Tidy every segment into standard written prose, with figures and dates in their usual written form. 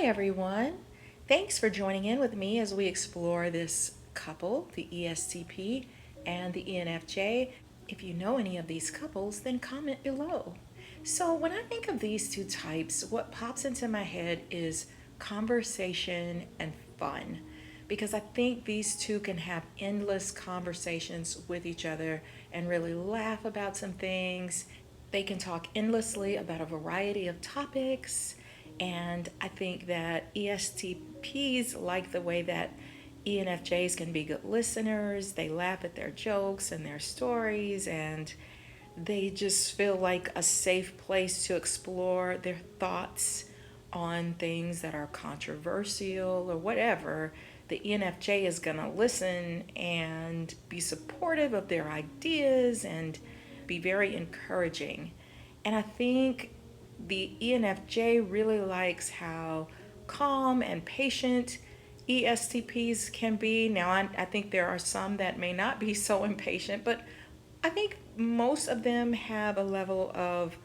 Hi, everyone. Thanks for joining in with me as we explore this couple, the ESTP and the ENFJ. If you know any of these couples, then comment below. So, when I think of these two types, what pops into my head is conversation and fun. Because I think these two can have endless conversations with each other and really laugh about some things. They can talk endlessly about a variety of topics. And I think that ESTPs like the way that ENFJs can be good listeners. They laugh at their jokes and their stories, and they just feel like a safe place to explore their thoughts on things that are controversial or whatever. The ENFJ is going to listen and be supportive of their ideas and be very encouraging. And I think the ENFJ really likes how calm and patient ESTPs can be. Now, I think there are some that may not be so impatient, but I think most of them have a level of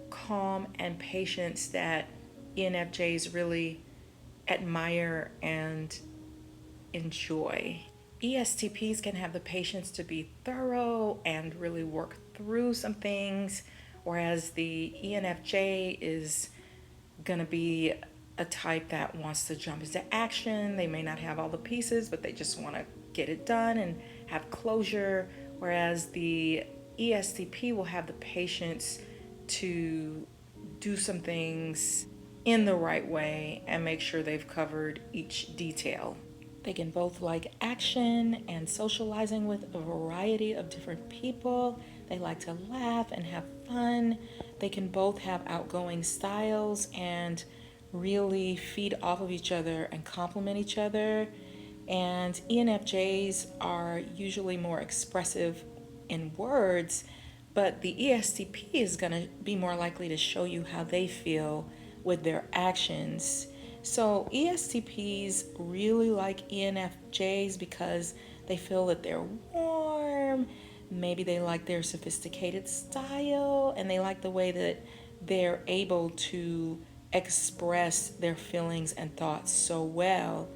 calm and patience that ENFJs really admire and enjoy. ESTPs can have the patience to be thorough and really work through some things, whereas the ENFJ is going to be a type that wants to jump into action. They may not have all the pieces, but they just want to get it done and have closure, whereas the ESTP will have the patience to do some things in the right way and make sure they've covered each detail. They can both like action and socializing with a variety of different people. They like to laugh and have fun. They can both have outgoing styles and really feed off of each other and complement each other. And ENFJs are usually more expressive in words, but the ESTP is going to be more likely to show you how they feel with their actions. So ESTPs really like ENFJs because they feel that they're warm, maybe they like their sophisticated style, and they like the way that they're able to express their feelings and thoughts so well.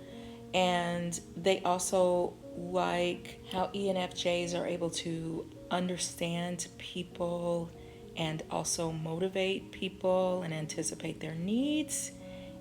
And they also like how ENFJs are able to understand people and also motivate people and anticipate their needs.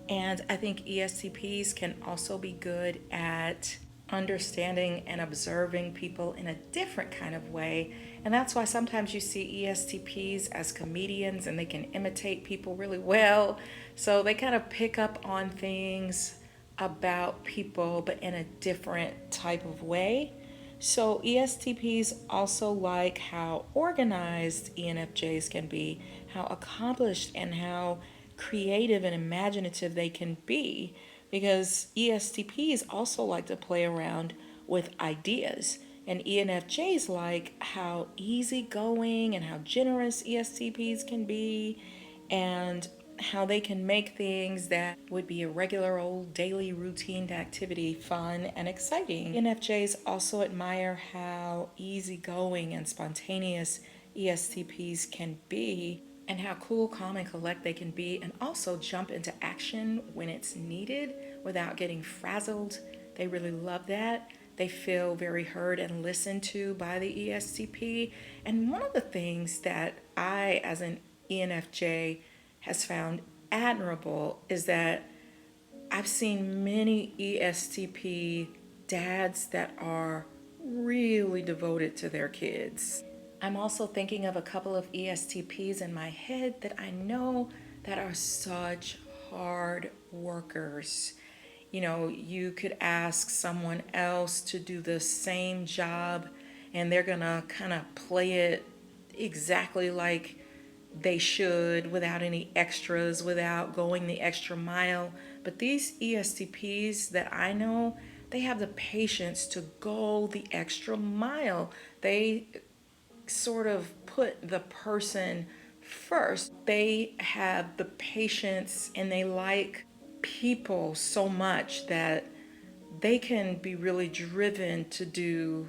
And I think ESTPs can also be good at understanding and observing people in a different kind of way. And that's why sometimes you see ESTPs as comedians and they can imitate people really well. So they kind of pick up on things about people, but in a different type of way. So ESTPs also like how organized ENFJs can be, how accomplished and how creative and imaginative they can be, because ESTPs also like to play around with ideas. And ENFJs like how easygoing and how generous ESTPs can be, and how they can make things that would be a regular old daily routine activity fun and exciting. ENFJs also admire how easygoing and spontaneous ESTPs can be, and how cool, calm, and collect they can be, and also jump into action when it's needed without getting frazzled. They really love that. They feel very heard and listened to by the ESTP. And one of the things that I, as an ENFJ, has found admirable is that I've seen many ESTP dads that are really devoted to their kids. I'm also thinking of a couple of ESTPs in my head that I know that are such hard workers. You know, you could ask someone else to do the same job and they're gonna kind of play it exactly like they should without any extras, without going the extra mile. But these ESTPs that I know, they have the patience to go the extra mile. They sort of put the person first. They have the patience and they like people so much that they can be really driven to do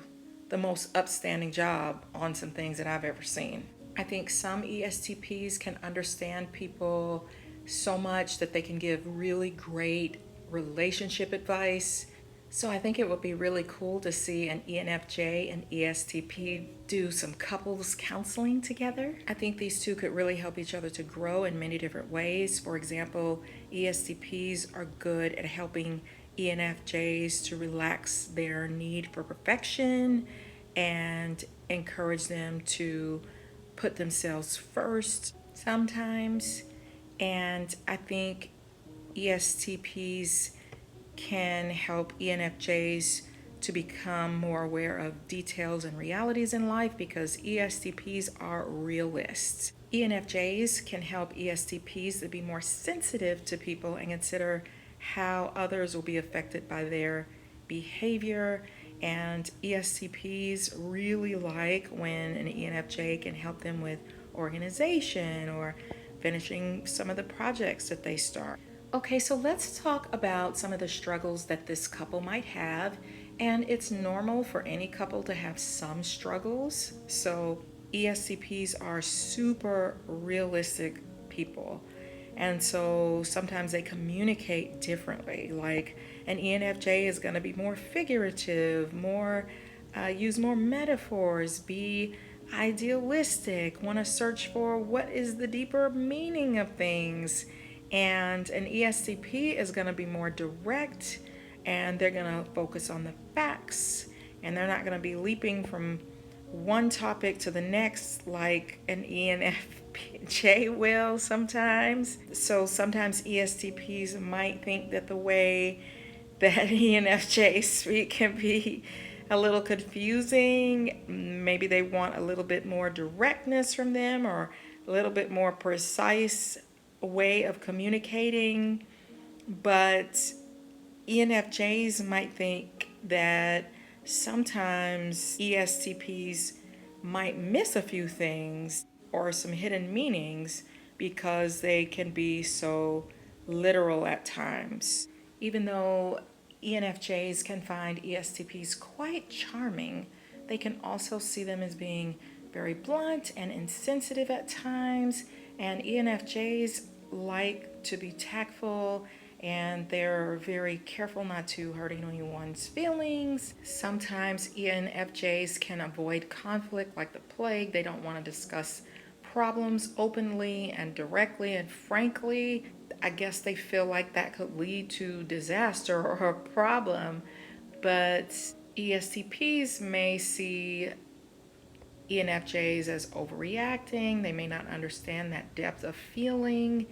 the most upstanding job on some things that I've ever seen. I think some ESTPs can understand people so much that they can give really great relationship advice. So I think it would be really cool to see an ENFJ and ESTP do some couples counseling together. I think these two could really help each other to grow in many different ways. For example, ESTPs are good at helping ENFJs to relax their need for perfection and encourage them to put themselves first sometimes. And I think ESTPs can help ENFJs to become more aware of details and realities in life because ESTPs are realists. ENFJs can help ESTPs to be more sensitive to people and consider how others will be affected by their behavior. And ESTPs really like when an ENFJ can help them with organization or finishing some of the projects that they start. Okay, so let's talk about some of the struggles that this couple might have. And it's normal for any couple to have some struggles. So ESTPs are super realistic people. And so sometimes they communicate differently. Like an ENFJ is going to be more figurative, use more metaphors, be idealistic, want to search for what is the deeper meaning of things. And an ESTP is going to be more direct and they're going to focus on the facts and they're not going to be leaping from one topic to the next like an ENFJ will sometimes. So sometimes ESTPs might think that the way that ENFJs speak can be a little confusing. Maybe they want a little bit more directness from them or a little bit more precise way of communicating. But ENFJs might think that sometimes ESTPs might miss a few things or some hidden meanings because they can be so literal at times. Even though ENFJs can find ESTPs quite charming, they can also see them as being very blunt and insensitive at times, and ENFJs like to be tactful and they're very careful not to hurt anyone's feelings. Sometimes ENFJs can avoid conflict like the plague. They don't want to discuss problems openly and directly and frankly. I guess they feel like that could lead to disaster or a problem. But ESTPs may see ENFJs as overreacting. They may not understand that depth of feeling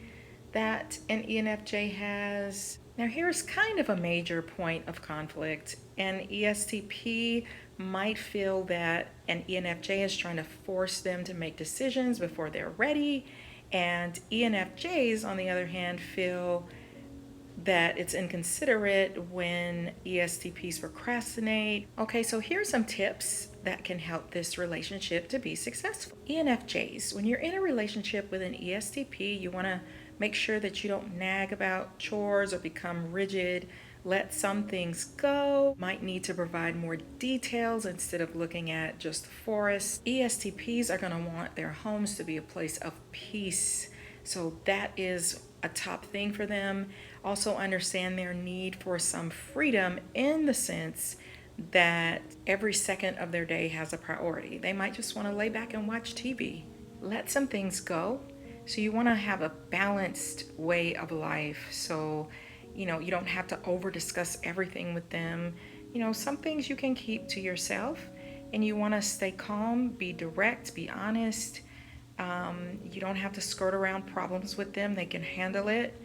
that an ENFJ has. Now, here's kind of a major point of conflict. An ESTP might feel that an ENFJ is trying to force them to make decisions before they're ready, and ENFJs, on the other hand, feel that it's inconsiderate when ESTPs procrastinate. Okay, so here's some tips that can help this relationship to be successful. ENFJs, when you're in a relationship with an ESTP, you want to make sure that you don't nag about chores or become rigid. Let some things go. Might need to provide more details instead of looking at just the forest. ESTPs are going to want their homes to be a place of peace. So that is a top thing for them. Also understand their need for some freedom in the sense that every second of their day has a priority. They might just want to lay back and watch TV. Let some things go. So you want to have a balanced way of life. So, you don't have to over discuss everything with them. Some things you can keep to yourself and you want to stay calm, be direct, be honest. You don't have to skirt around problems with them. They can handle it.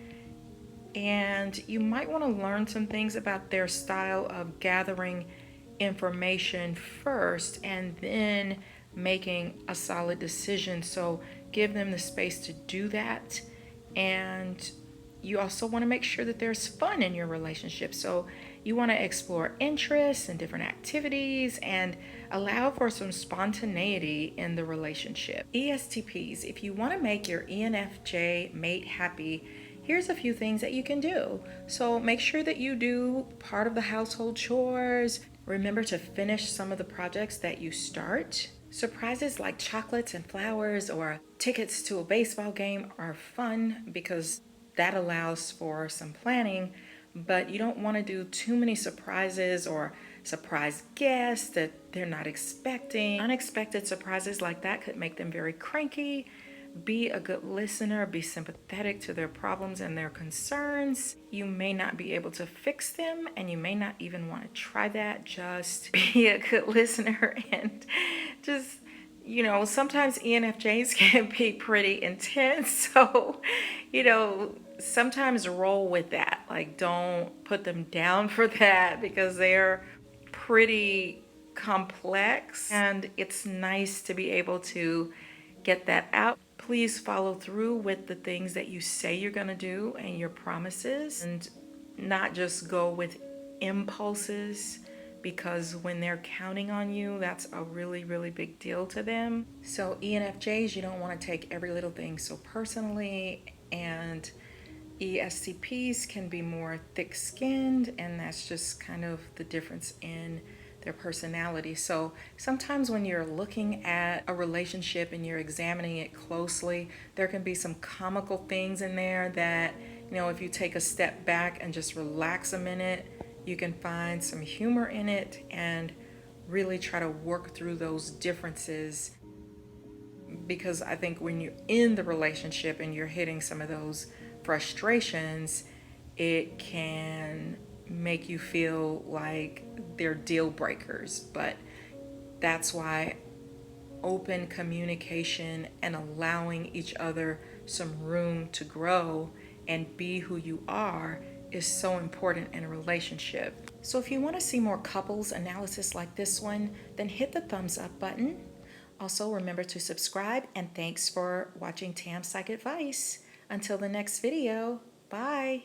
And you might want to learn some things about their style of gathering information first and then making a solid decision. So give them the space to do that. And you also want to make sure that there's fun in your relationship. So you want to explore interests and different activities and allow for some spontaneity in the relationship. ESTPs, if you want to make your ENFJ mate happy, here's a few things that you can do. So make sure that you do part of the household chores. Remember to finish some of the projects that you start. Surprises like chocolates and flowers or tickets to a baseball game are fun because that allows for some planning, but you don't want to do too many surprises or surprise guests that they're not expecting. Unexpected surprises like that could make them very cranky. Be a good listener, be sympathetic to their problems and their concerns. You may not be able to fix them, and you may not even want to try that. Just be a good listener and just, sometimes ENFJs can be pretty intense. So, sometimes roll with that. Like, don't put them down for that because they're pretty complex, and it's nice to be able to get that out. Please follow through with the things that you say you're going to do and your promises, and not just go with impulses, because when they're counting on you, that's a really, really big deal to them. So ENFJs, you don't want to take every little thing so personally, and ESTPs can be more thick-skinned, and that's just kind of the difference in their personality. So sometimes when you're looking at a relationship and you're examining it closely, there can be some comical things in there that, if you take a step back and just relax a minute, you can find some humor in it and really try to work through those differences. Because I think when you're in the relationship and you're hitting some of those frustrations, it can make you feel like they're deal breakers. But that's why open communication and allowing each other some room to grow and be who you are is so important in a relationship. So if you want to see more couples analysis like this one, then hit the thumbs up button. Also, remember to subscribe, and thanks for watching Tams PsychAdvice. Until the next video, bye.